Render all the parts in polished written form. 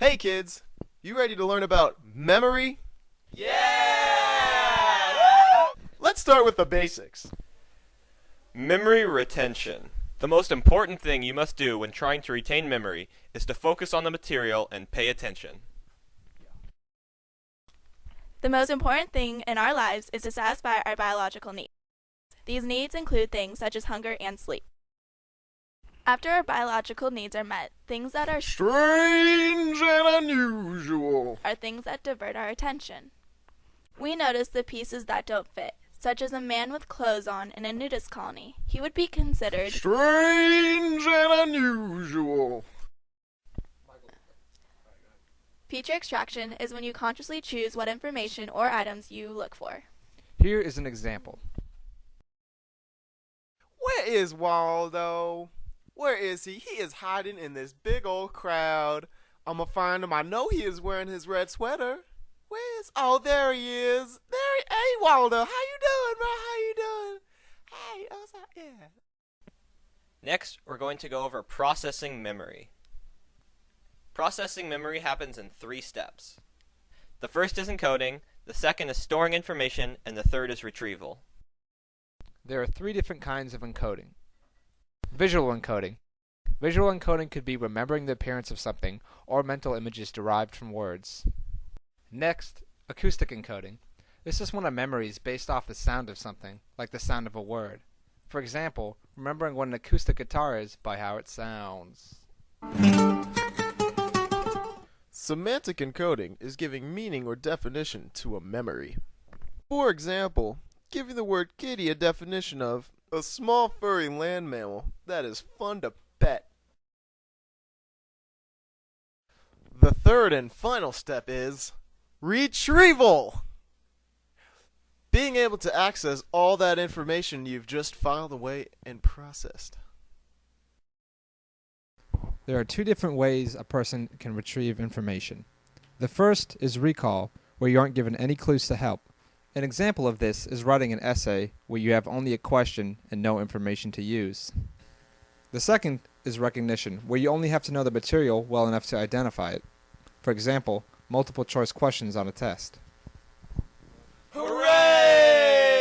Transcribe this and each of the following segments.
Hey kids, you ready to learn about memory? Yeah! Let's start with the basics. Memory retention. The most important thing you must do when trying to retain memory is to focus on the material and pay attention. The most important thing in our lives is to satisfy our biological needs. These needs include things such as hunger and sleep. After our biological needs are met, things that are Strange and unusual. are things that divert our attention. We notice the pieces that don't fit, such as a man with clothes on in a nudist colony. He would be considered Strange and unusual. feature extraction is when you consciously choose what information or items you look for. Here is an example. Where is Waldo? Where is he? He is hiding in this big old crowd. I'ma find him. I know he is wearing his red sweater. Where is? Oh, there he is. Hey, Waldo. How you doing, bro? How you doing? Hey, yeah. Next, we're going to go over processing memory. Processing memory happens in 3 steps. The first is encoding, the second is storing information, and the third is retrieval. There are 3 different kinds of encoding. Visual encoding. Visual encoding could be remembering the appearance of something or mental images derived from words. Next, acoustic encoding. This is one of memories based off the sound of something, like the sound of a word. For example, remembering what an acoustic guitar is by how it sounds. Semantic encoding is giving meaning or definition to a memory. For example, giving the word kitty a definition of a small furry land mammal that is fun to pet. The third and final step is retrieval. Being able to access all that information you've just filed away and processed. There are 2 different ways a person can retrieve information. The first is recall, where you aren't given any clues to help. An example of this is writing an essay where you have only a question and no information to use. The second is recognition, where you only have to know the material well enough to identify it. For example, multiple choice questions on a test. Hooray!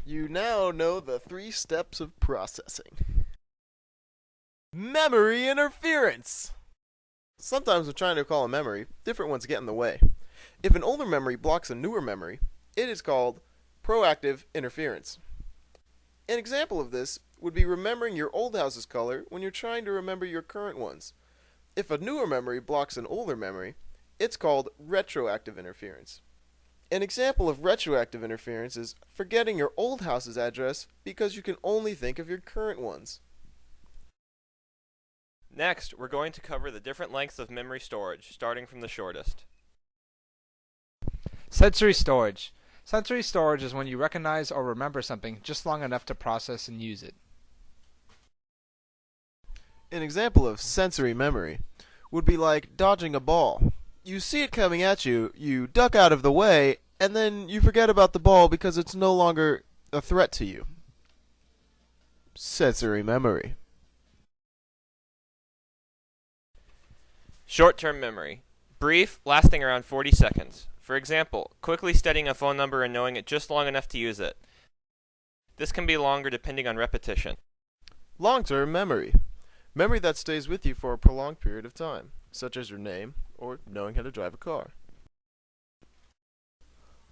You now know the 3 steps of processing. Memory interference. Sometimes when trying to recall a memory, different ones get in the way. If an older memory blocks a newer memory, it is called proactive interference. An example of this would be remembering your old house's color when you're trying to remember your current ones. If a newer memory blocks an older memory, it's called retroactive interference. An example of retroactive interference is forgetting your old house's address because you can only think of your current ones. Next, we're going to cover the different lengths of memory storage, starting from the shortest. Sensory storage. Sensory storage is when you recognize or remember something just long enough to process and use it. An example of sensory memory would be like dodging a ball. You see it coming at you, you duck out of the way, and then you forget about the ball because it's no longer a threat to you. Sensory memory. Short-term memory. Brief, lasting around 40 seconds. For example, quickly studying a phone number and knowing it just long enough to use it. This can be longer depending on repetition. Long-term memory. Memory that stays with you for a prolonged period of time, such as your name or knowing how to drive a car.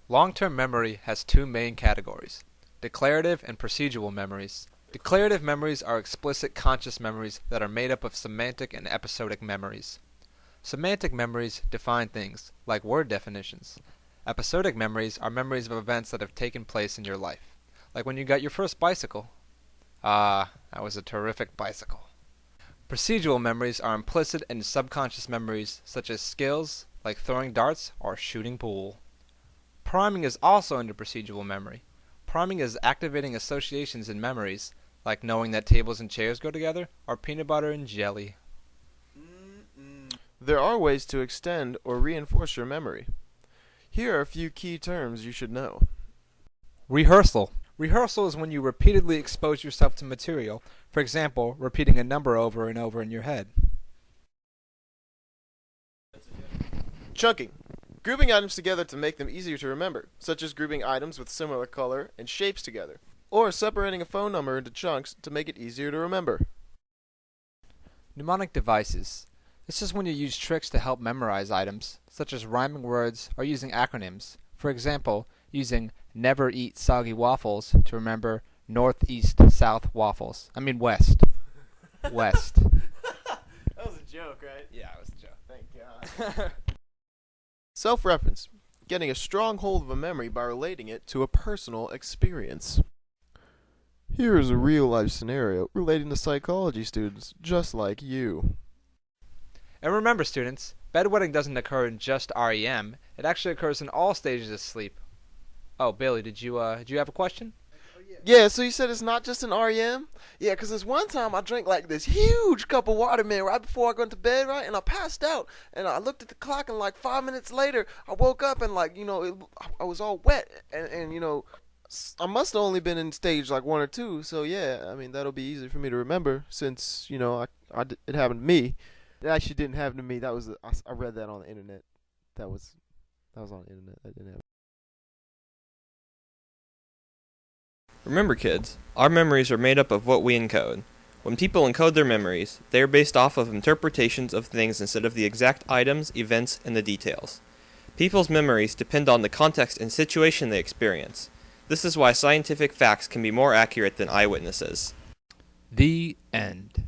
Long-term memory has 2 main categories: declarative and procedural memories. Declarative memories are explicit conscious memories that are made up of semantic and episodic memories. Semantic memories define things, like word definitions. Episodic memories are memories of events that have taken place in your life, like when you got your first bicycle. Ah, that was a terrific bicycle. Procedural memories are implicit and subconscious memories, such as skills, like throwing darts or shooting pool. Priming is also under procedural memory. Priming is activating associations in memories, like knowing that tables and chairs go together, or peanut butter and jelly. There are ways to extend or reinforce your memory. Here are a few key terms you should know. Rehearsal. Rehearsal is when you repeatedly expose yourself to material, for example, repeating a number over and over in your head. Chunking. Grouping items together to make them easier to remember, such as grouping items with similar color and shapes together, or separating a phone number into chunks to make it easier to remember. Mnemonic devices. This is when you use tricks to help memorize items, such as rhyming words or using acronyms. For example, using never eat soggy waffles to remember north, east, south waffles. I mean west. West. That was a joke, right? Yeah, it was a joke. Thank God. Self-reference. Getting a strong hold of a memory by relating it to a personal experience. Here is a real-life scenario relating to psychology students just like you. And remember, students, bedwetting doesn't occur in just REM. It actually occurs in all stages of sleep. Oh, Bailey, did you have a question? Yeah, so you said it's not just an REM? Yeah, because this one time I drank like this huge cup of water, man, right before I go into bed, right? And I passed out. And I looked at the clock, and like 5 minutes later, I woke up and like, I was all wet. And I must have only been in stage like 1 or 2. So yeah, I mean, that'll be easy for me to remember since, it happened to me. It actually didn't happen to me. I read that on the internet. That was on the internet. That didn't happen. Remember, kids, our memories are made up of what we encode. When people encode their memories, they are based off of interpretations of things instead of the exact items, events, and the details. People's memories depend on the context and situation they experience. This is why scientific facts can be more accurate than eyewitnesses. The end.